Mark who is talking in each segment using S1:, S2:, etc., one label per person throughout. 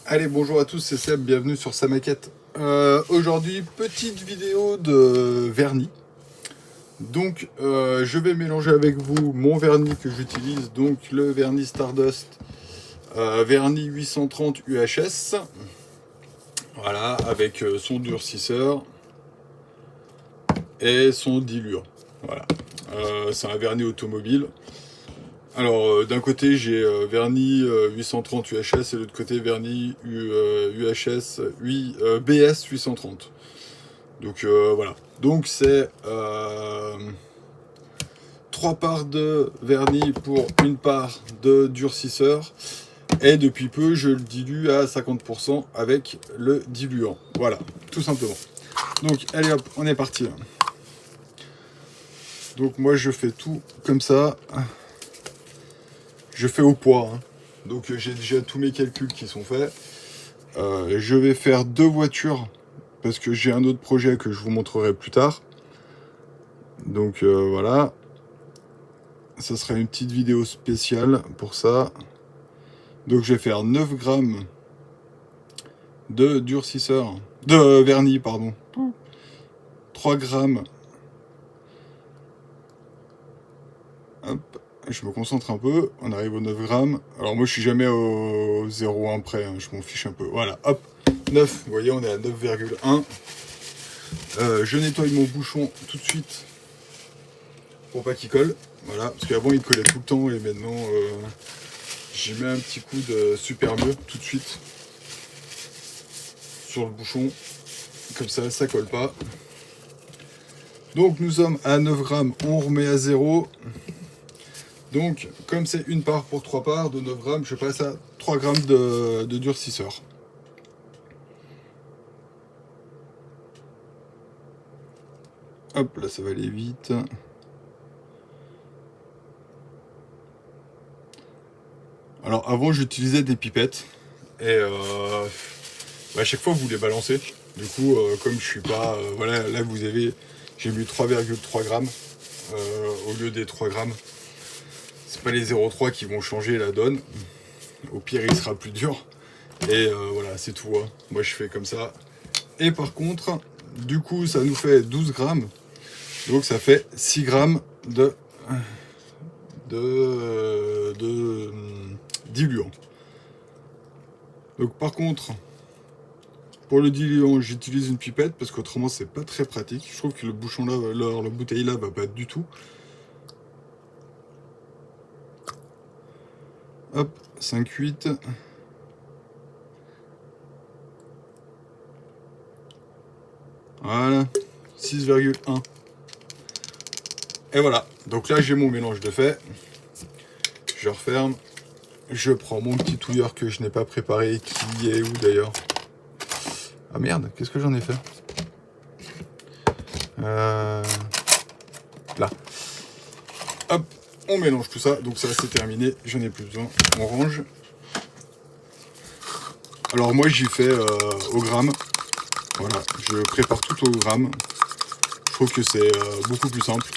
S1: Allez, bonjour à tous, c'est Seb, bienvenue sur Sa Maquette. Aujourd'hui, petite vidéo de vernis. Donc, je vais mélanger avec vous mon vernis que j'utilise, donc le vernis Stardust, vernis 830 UHS. Voilà, avec son durcisseur et son diluant. Voilà, c'est un vernis automobile. Alors, d'un côté, j'ai vernis 830 UHS et de l'autre côté, vernis UHS BS 830. Donc, voilà. Donc, c'est 3 parts de vernis pour une part de durcisseur. Et depuis peu, je le dilue à 50% avec le diluant. Voilà, tout simplement. Donc, allez hop, on est parti. Donc, moi, je fais tout comme ça. Je fais au poids, hein. Donc j'ai déjà tous mes calculs qui sont faits. Je vais faire 2 voitures parce que j'ai un autre projet que je vous montrerai plus tard. Donc voilà. Ça sera une petite vidéo spéciale pour ça. Donc je vais faire 9 grammes de durcisseur, de vernis, pardon. 3 grammes. Hop. Je me concentre un peu, on arrive aux 9 grammes. Alors moi je suis jamais au 0,1 près, hein, je m'en fiche un peu. Voilà, hop, 9, vous voyez on est à 9,1. Je nettoie mon bouchon tout de suite pour pas qu'il colle. Voilà, parce qu'avant il collait tout le temps et maintenant j'y mets un petit coup de super bleu tout de suite sur le bouchon. Comme ça colle pas. Donc nous sommes à 9 grammes, on remet à 0. Donc, comme c'est une part pour 3 parts de 9 grammes, je passe à 3 grammes de durcisseur. Hop, là ça va aller vite. Alors avant j'utilisais des pipettes et à chaque fois vous les balancez. Du coup, comme je suis pas... voilà, là vous avez... J'ai mis 3,3 grammes au lieu des 3 grammes. C'est pas les 0,3 qui vont changer la donne. Au pire, il sera plus dur. Et voilà, c'est tout, hein. Moi, je fais comme ça. Et par contre, du coup, ça nous fait 12 grammes. Donc, ça fait 6 grammes de diluant. Donc, par contre, pour le diluant, j'utilise une pipette parce qu'autrement, c'est pas très pratique. Je trouve que le bouchon là, la bouteille là, va pas du tout. Hop, 5,8. Voilà, 6,1. Et voilà, donc là j'ai mon mélange de fait. Je referme. Je prends mon petit touilleur que je n'ai pas préparé, qui est où d'ailleurs? Ah merde, qu'est-ce que j'en ai fait? Là. Hop, on mélange tout ça. Donc ça c'est terminé, j'en ai plus besoin. On range. Alors moi j'y fais au gramme. Voilà, je prépare tout au gramme. Je trouve que c'est beaucoup plus simple.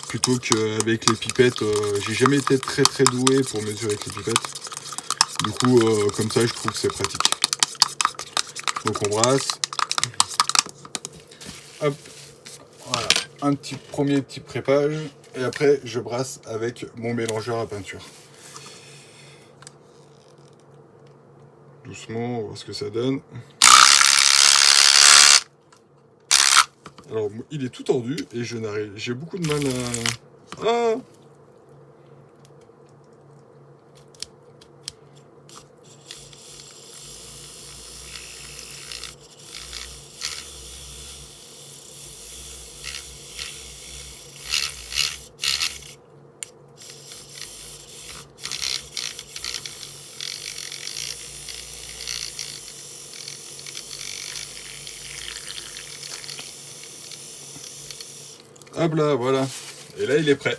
S1: Plutôt qu'avec les pipettes, j'ai jamais été très doué pour mesurer avec les pipettes. Du coup, comme ça, je trouve que c'est pratique. Donc on brasse. Hop, voilà, un premier petit prépage. Et après, je brasse avec mon mélangeur à peinture. Doucement, on va voir ce que ça donne. Alors, il est tout tordu et j'ai beaucoup de mal à... Ah! Hop là, voilà. Et là, il est prêt.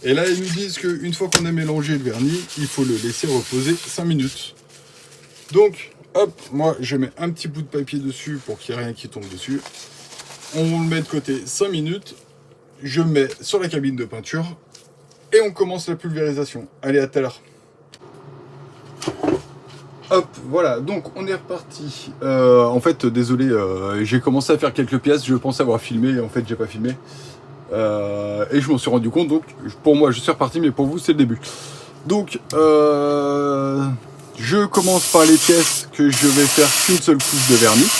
S1: Et là, ils nous disent qu'une fois qu'on a mélangé le vernis, il faut le laisser reposer 5 minutes. Donc, hop, moi, je mets un petit bout de papier dessus pour qu'il n'y ait rien qui tombe dessus. On le met de côté 5 minutes. Je mets sur la cabine de peinture. Et on commence la pulvérisation. Allez, à tout à l'heure. Hop, voilà, donc on est reparti. En fait, désolé, j'ai commencé à faire quelques pièces, je pensais avoir filmé, en fait j'ai pas filmé. Et je m'en suis rendu compte, donc pour moi je suis reparti, mais pour vous c'est le début. Donc, je commence par les pièces que je vais faire qu'une seule couche de vernis.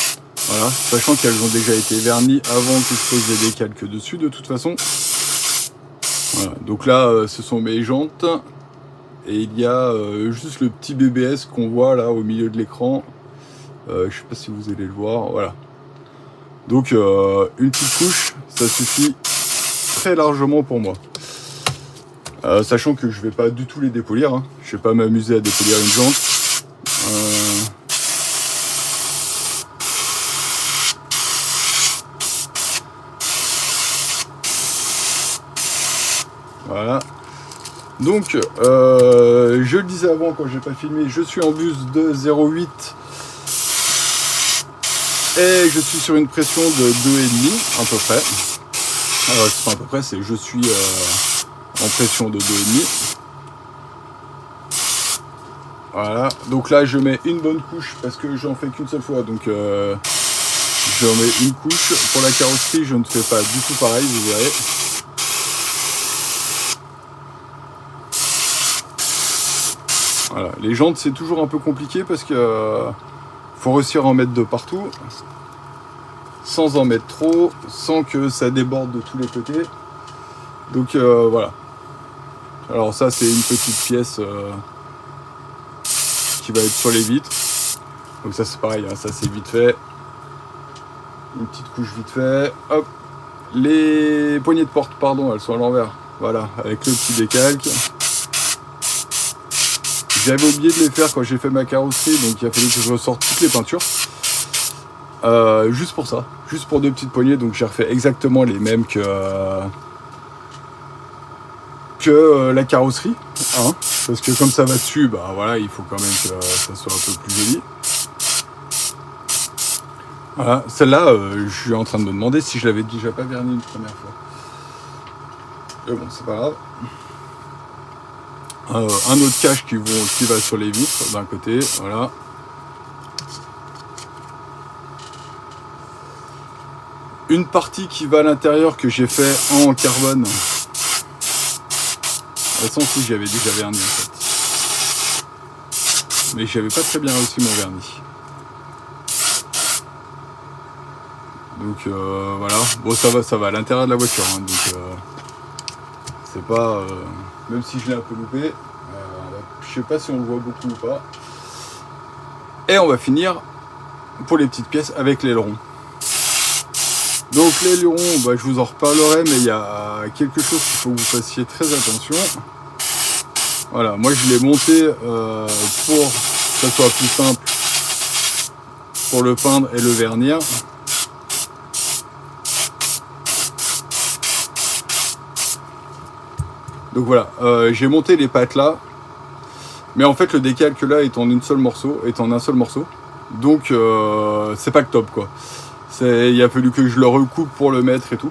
S1: Voilà, sachant qu'elles ont déjà été vernies avant que je pose des calques dessus de toute façon. Voilà, donc là, ce sont mes jantes. Et il y a juste le petit BBS qu'on voit là au milieu de l'écran. Je sais pas si vous allez le voir, voilà. Donc une petite couche, ça suffit très largement pour moi. Sachant que je vais pas du tout les dépolir, hein. Je vais pas m'amuser à dépolir une jante. Voilà. Donc, je le disais avant quand j'ai pas filmé, je suis en bus de 0,8 et je suis sur une pression de 2,5 à peu près. C'est pas à peu près, c'est je suis en pression de 2,5. Voilà, donc là je mets une bonne couche parce que j'en fais qu'une seule fois, donc je mets une couche. Pour la carrosserie, je ne fais pas du tout pareil, vous verrez. Voilà, les jantes c'est toujours un peu compliqué parce que faut réussir à en mettre de partout, sans en mettre trop, sans que ça déborde de tous les côtés. Donc voilà. Alors ça c'est une petite pièce qui va être sur les vitres. Donc ça c'est pareil, hein, ça c'est vite fait. Une petite couche vite fait. Hop. Les poignées de porte, pardon, elles sont à l'envers. Voilà, avec le petit décalque. J'avais oublié de les faire quand j'ai fait ma carrosserie, donc il a fallu que je ressorte toutes les peintures. Juste pour ça, juste pour deux petites poignées, donc j'ai refait exactement les mêmes que la carrosserie, hein, parce que comme ça va dessus, bah voilà, il faut quand même que ça soit un peu plus joli. Voilà, celle-là, je suis en train de me demander si je l'avais déjà pas verni une première fois. Mais bon, c'est pas grave. Un autre cache qui va sur les vitres d'un côté, voilà. Une partie qui va à l'intérieur que j'ai fait en carbone. De toute façon, si j'avais déjà verni en fait. Mais j'avais pas très bien réussi mon vernis. Donc voilà, bon ça va à l'intérieur de la voiture, hein, donc c'est pas... même si je l'ai un peu loupé, je sais pas si on le voit beaucoup ou pas. Et on va finir pour les petites pièces avec l'aileron. Donc l'aileron, bah, je vous en reparlerai, mais il y a quelque chose qu'il faut que vous fassiez très attention. Voilà, moi je l'ai monté pour que ça soit plus simple pour le peindre et le vernir. Donc voilà, j'ai monté les pattes là, mais en fait le décalque là est en un seul morceau, donc c'est pas le top quoi. Il a fallu que je le recoupe pour le mettre et tout.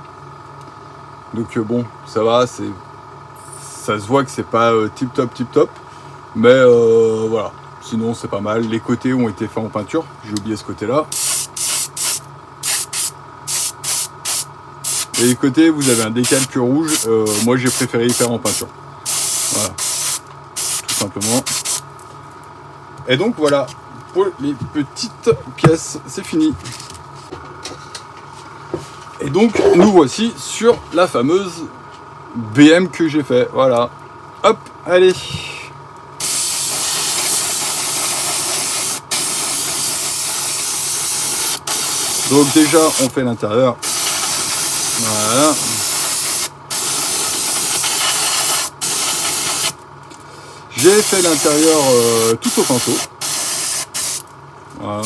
S1: Donc bon, ça va, ça se voit que c'est pas tip top, mais voilà, sinon c'est pas mal. Les côtés ont été faits en peinture, j'ai oublié ce côté là. Et les côtés, vous avez un décalque rouge, moi j'ai préféré y faire en peinture. Voilà, tout simplement. Et donc voilà, pour les petites pièces, c'est fini. Et donc nous voici sur la fameuse BM que j'ai fait. Voilà, hop, allez. Donc déjà on fait l'intérieur. Voilà. J'ai fait l'intérieur tout au pinceau. Voilà.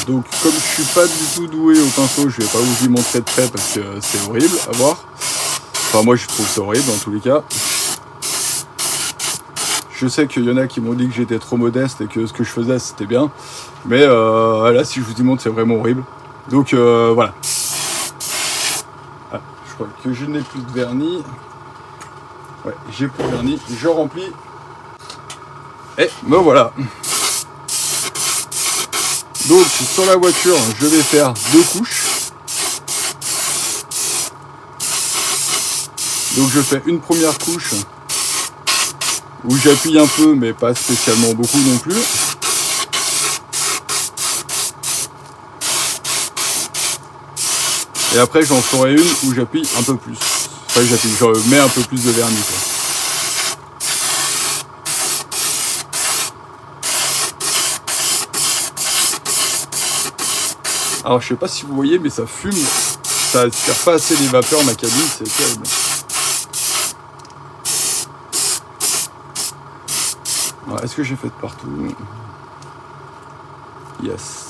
S1: Donc comme je suis pas du tout doué au pinceau, je vais pas vous y montrer de près parce que c'est horrible à voir. Enfin moi je trouve ça horrible dans tous les cas. Je sais qu'il y en a qui m'ont dit que j'étais trop modeste et que ce que je faisais c'était bien. Mais là si je vous y montre c'est vraiment horrible. Donc voilà. Ah, je crois que je n'ai plus de vernis. Ouais, j'ai plus de vernis, je remplis. Et me voilà. Donc sur la voiture, je vais faire 2 couches. Donc je fais une première couche où j'appuie un peu mais pas spécialement beaucoup non plus. Et après j'en ferai une où j'appuie un peu plus. Enfin je mets un peu plus de vernis quoi. Alors je sais pas si vous voyez mais ça fume, ça aspire pas assez les vapeurs ma cabine, c'est terrible. Alors, est-ce que j'ai fait de partout? Yes.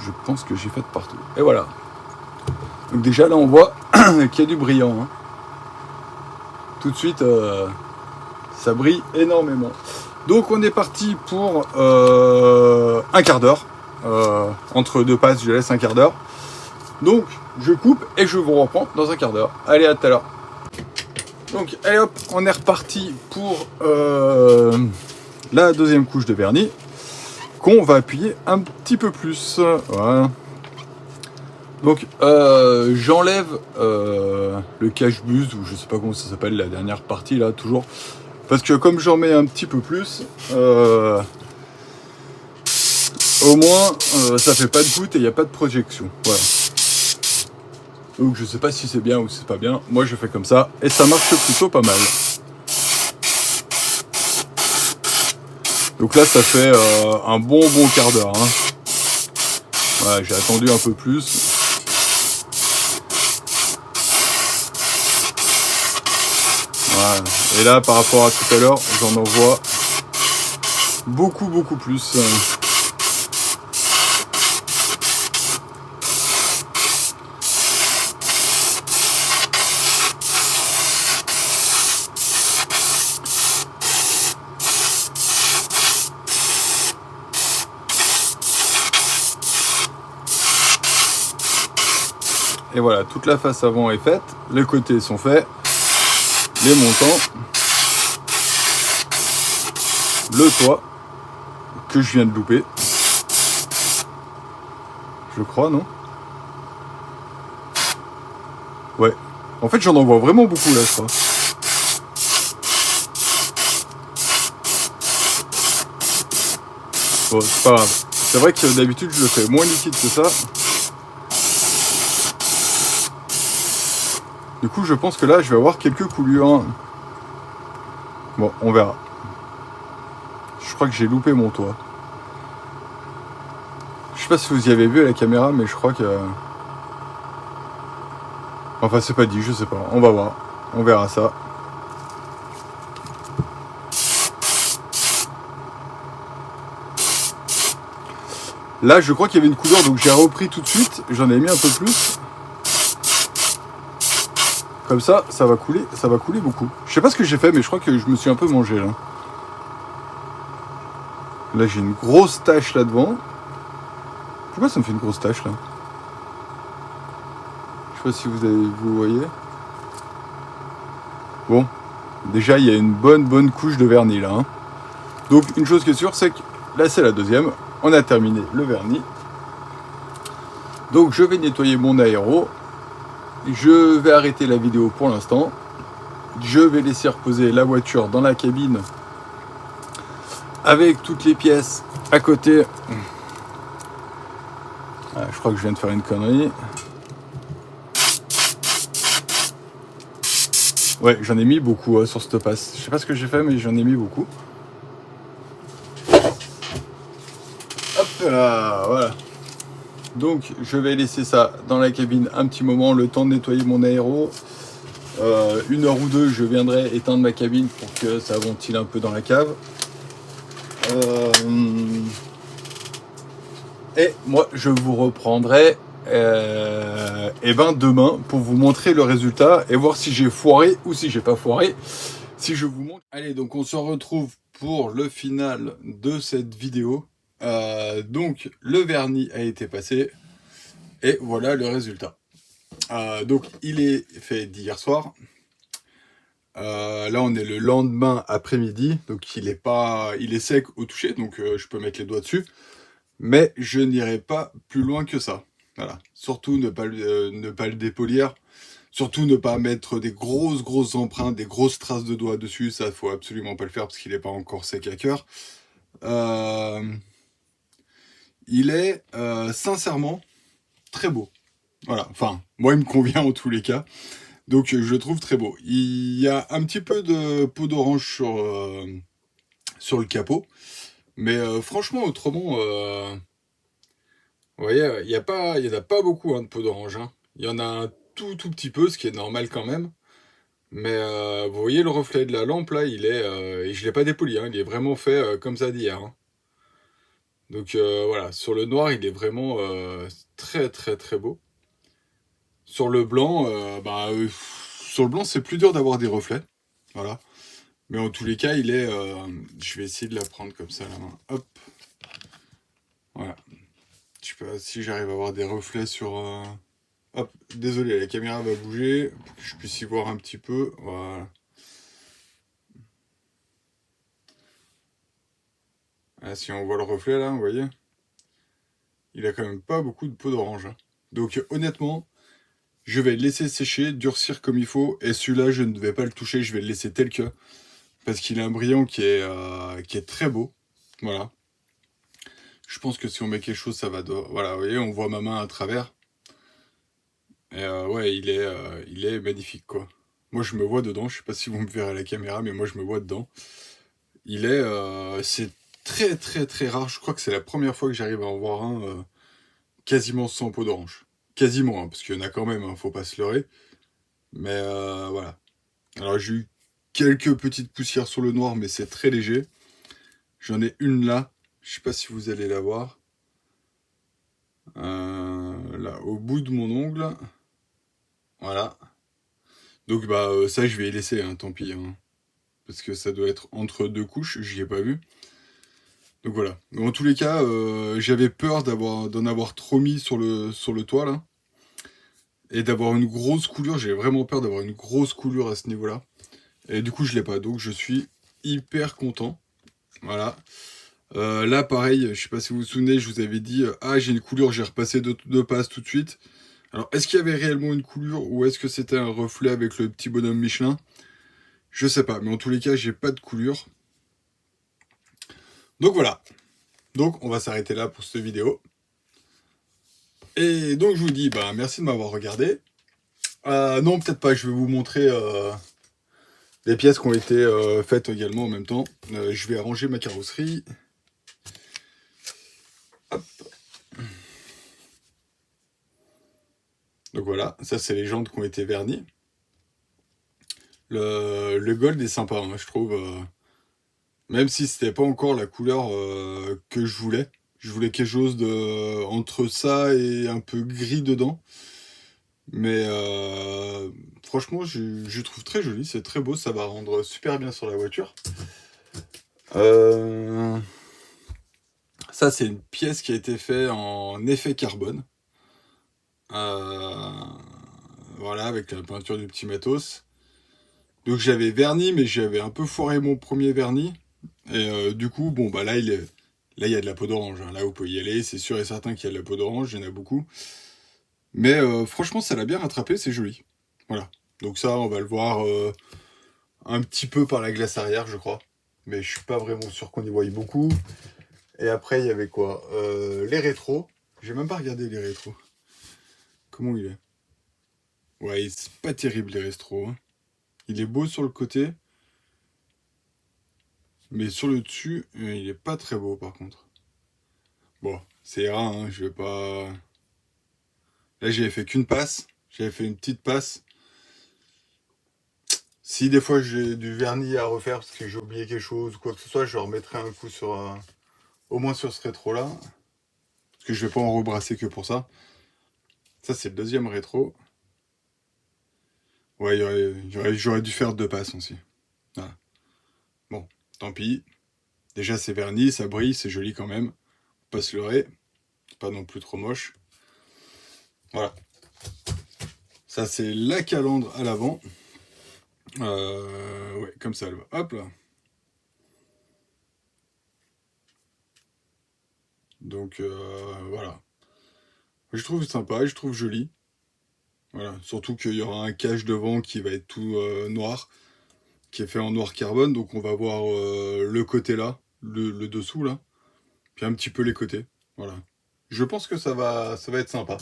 S1: Je pense que j'ai fait de partout. Et voilà. Donc déjà là on voit qu'il y a du brillant. Hein. Tout de suite ça brille énormément. Donc on est parti pour un quart d'heure. Entre 2 passes je laisse un quart d'heure. Donc je coupe et je vous reprends dans un quart d'heure. Allez, à tout à l'heure. Donc allez hop, on est reparti pour la deuxième couche de vernis qu'on va appuyer un petit peu plus. Voilà. Donc j'enlève le cache-buse ou je sais pas comment ça s'appelle, la dernière partie là toujours, parce que comme j'en mets un petit peu plus, au moins ça fait pas de goutte et il n'y a pas de projection. Voilà. Donc je sais pas si c'est bien ou si c'est pas bien. Moi je fais comme ça et ça marche plutôt pas mal. Donc là ça fait un bon quart d'heure. Hein. Voilà, j'ai attendu un peu plus. Voilà. Et là par rapport à tout à l'heure, j'en envoie beaucoup plus. Et voilà, toute la face avant est faite, les côtés sont faits, les montants, le toit, que je viens de louper, je crois, non? Ouais, en fait j'en envoie vraiment beaucoup là, je crois. Bon, c'est pas grave, c'est vrai que d'habitude je le fais moins liquide que ça. Du coup, je pense que là, je vais avoir quelques coulures. Bon, on verra. Je crois que j'ai loupé mon toit. Je sais pas si vous y avez vu à la caméra, mais je crois que... Enfin, c'est pas dit, je sais pas. On va voir. On verra ça. Là, je crois qu'il y avait une couleur, donc j'ai repris tout de suite. J'en ai mis un peu plus. Comme ça va couler beaucoup. Je sais pas ce que j'ai fait, mais je crois que je me suis un peu mangé là. Là, j'ai une grosse tache là devant. Pourquoi ça me fait une grosse tache là? Je sais pas si vous voyez. Bon, déjà il y a une bonne couche de vernis là. Hein. Donc une chose qui est sûre, c'est que là c'est la deuxième. On a terminé le vernis. Donc je vais nettoyer mon aéro. Je vais arrêter la vidéo pour l'instant. Je vais laisser reposer la voiture dans la cabine avec toutes les pièces à côté. Ah, je crois que je viens de faire une connerie. Ouais, j'en ai mis beaucoup sur cette passe. Je sais pas ce que j'ai fait, mais j'en ai mis beaucoup. Hop là, voilà. Donc je vais laisser ça dans la cabine un petit moment, le temps de nettoyer mon aéro. 1 heure ou 2, je viendrai éteindre ma cabine pour que ça ventile un peu dans la cave. Et moi je vous reprendrai demain pour vous montrer le résultat et voir si j'ai foiré ou si j'ai pas foiré. Si je vous montre. Allez, donc on se retrouve pour le final de cette vidéo. Donc le vernis a été passé et voilà le résultat. Donc il est fait d'hier soir. Là, on est le lendemain après-midi, donc il est sec au toucher, donc je peux mettre les doigts dessus. Mais je n'irai pas plus loin que ça. Voilà. Surtout ne pas le dépolir. Surtout ne pas mettre des grosses empreintes, des grosses traces de doigts dessus. Ça, faut absolument pas le faire parce qu'il n'est pas encore sec à cœur. Euh, il est sincèrement très beau. Voilà. Enfin, moi, il me convient en tous les cas. Donc, je le trouve très beau. Il y a un petit peu de peau d'orange sur le capot. Mais franchement, autrement, vous voyez, il y en a pas beaucoup hein, de peau d'orange. Hein. Il y en a un tout petit peu, ce qui est normal quand même. Mais vous voyez le reflet de la lampe là, et je l'ai pas dépoli, hein, il est vraiment fait comme ça d'hier. Hein. Donc voilà, sur le noir, il est vraiment très beau. Sur le blanc, sur le blanc, c'est plus dur d'avoir des reflets. Voilà. Mais en tous les cas, je vais essayer de la prendre comme ça la main. Hop. Voilà. Je sais pas si j'arrive à avoir des reflets sur. Hop. Désolé, la caméra va bouger pour que je puisse y voir un petit peu. Voilà. Ah, si on voit le reflet là, vous voyez, il a quand même pas beaucoup de peau d'orange. Hein. Donc honnêtement, je vais le laisser sécher, durcir comme il faut, et celui-là, je ne vais pas le toucher, je vais le laisser tel que, parce qu'il a un brillant qui est très beau. Voilà. Je pense que si on met quelque chose, ça va... Voilà, vous voyez, on voit ma main à travers. Et ouais, il est magnifique, quoi. Moi, je me vois dedans, je sais pas si vous me verrez à la caméra, mais moi, je me vois dedans. C'est très rare, je crois que c'est la première fois que j'arrive à en voir un quasiment sans peau d'orange. Quasiment, hein, parce qu'il y en a quand même, hein, faut pas se leurrer. Mais voilà. Alors j'ai eu quelques petites poussières sur le noir, mais c'est très léger. J'en ai une là, je sais pas si vous allez la voir. Là, au bout de mon ongle. Voilà. Donc bah ça je vais y laisser, hein, tant pis. Hein, parce que ça doit être entre deux couches, j'y ai pas vu. Donc voilà. Mais en tous les cas, j'avais peur d'en avoir trop mis sur le toit là. Et d'avoir une grosse coulure, j'ai vraiment peur d'avoir une grosse coulure à ce niveau-là. Et du coup, je l'ai pas, donc je suis hyper content. Voilà. Là, pareil, je sais pas si vous vous souvenez, je vous avais dit, ah, j'ai une coulure, j'ai repassé deux passes tout de suite. Alors, est-ce qu'il y avait réellement une coulure ou est-ce que c'était un reflet avec le petit bonhomme Michelin? Je sais pas, mais en tous les cas, j'ai pas de coulure. Donc voilà. Donc, on va s'arrêter là pour cette vidéo. Et donc, je vous dis, bah, merci de m'avoir regardé. Non, peut-être pas, je vais vous montrer les pièces qui ont été faites également en même temps. Je vais arranger ma carrosserie. Hop. Donc voilà, ça c'est les jantes qui ont été vernies. Le gold est sympa, hein, je trouve. Même si c'était pas encore la couleur que je voulais. Je voulais quelque chose entre ça et un peu gris dedans. Mais franchement, je trouve très joli, c'est très beau, ça va rendre super bien sur la voiture. Ça, c'est une pièce qui a été faite en effet carbone. Voilà, avec la peinture du petit matos. Donc j'avais verni, mais j'avais un peu foiré mon premier vernis. Et du coup, bon, bah là, là, il y a de la peau d'orange. Hein. Là, vous pouvez y aller. C'est sûr et certain qu'il y a de la peau d'orange. Il y en a beaucoup. Mais franchement, ça l'a bien rattrapé. C'est joli. Voilà. Donc ça, on va le voir un petit peu par la glace arrière, je crois. Mais je suis pas vraiment sûr qu'on y voie beaucoup. Et après, il y avait quoi les rétros. J'ai même pas regardé les rétros. Comment il est? Ouais, c'est pas terrible les rétros. Hein. Il est beau sur le côté. Mais sur le dessus, il est pas très beau par contre. Bon, c'est rare, hein, je vais pas... Là, j'avais fait qu'une passe. J'avais fait une petite passe. Si des fois j'ai du vernis à refaire parce que j'ai oublié quelque chose ou quoi que ce soit, je remettrai un coup sur... au moins sur ce rétro-là. Parce que je vais pas en rebrasser que pour ça. Ça, c'est le deuxième rétro. Ouais, j'aurais dû faire deux passes aussi. Voilà. Bon, tant pis. Déjà, c'est verni, ça brille, c'est joli quand même. Pas se leurrer. C'est pas non plus trop moche. Voilà. Ça, c'est la calandre à l'avant. Ouais, comme ça, elle va. Hop là. Donc voilà. Je trouve sympa, je trouve joli. Voilà. Surtout qu'il y aura un cache devant qui va être tout noir, qui est fait en noir carbone. Donc on va voir le côté là, le dessous là, puis un petit peu les côtés. Voilà. Je pense que ça va être sympa.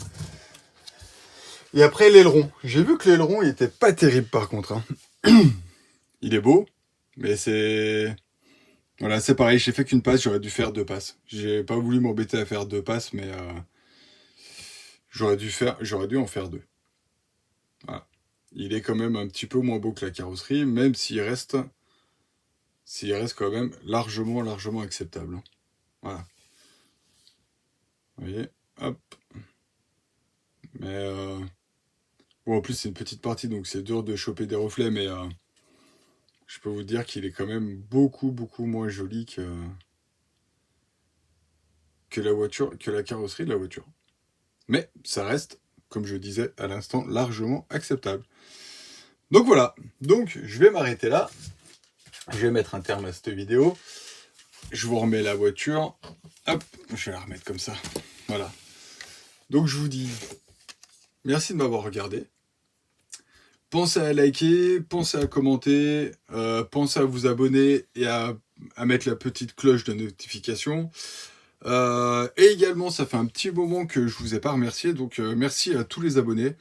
S1: Et après l'aileron. J'ai vu que l'aileron il était pas terrible par contre, hein. Il est beau, mais c'est voilà, c'est pareil. J'ai fait qu'une passe, j'aurais dû faire deux passes. J'ai pas voulu m'embêter à faire deux passes, mais j'aurais dû en faire deux. Voilà. Il est quand même un petit peu moins beau que la carrosserie, même s'il reste quand même largement, largement acceptable, hein. Voilà. Vous voyez, hop. Mais bon, en plus c'est une petite partie, donc c'est dur de choper des reflets, mais je peux vous dire qu'il est quand même beaucoup, beaucoup moins joli que la voiture, que la carrosserie de la voiture. Mais ça reste, comme je disais à l'instant, largement acceptable. Donc voilà. Donc je vais m'arrêter là. Je vais mettre un terme à cette vidéo. Je vous remets la voiture. Hop, je vais la remettre comme ça. Voilà. Donc je vous dis merci de m'avoir regardé. Pensez à liker, pensez à commenter, pensez à vous abonner et à mettre la petite cloche de notification. Et également, ça fait un petit moment que je vous ai pas remercié, donc merci à tous les abonnés.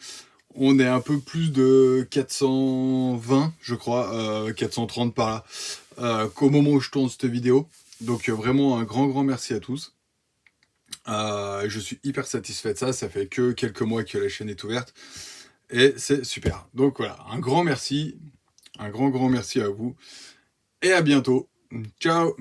S1: On est un peu plus de 420, je crois, 430 par là, qu'au moment où je tourne cette vidéo. Donc vraiment un grand, grand merci à tous. Je suis hyper satisfait de ça, ça fait que quelques mois que la chaîne est ouverte. Et c'est super. Donc voilà, un grand merci, un grand, grand merci à vous. Et à bientôt. Ciao!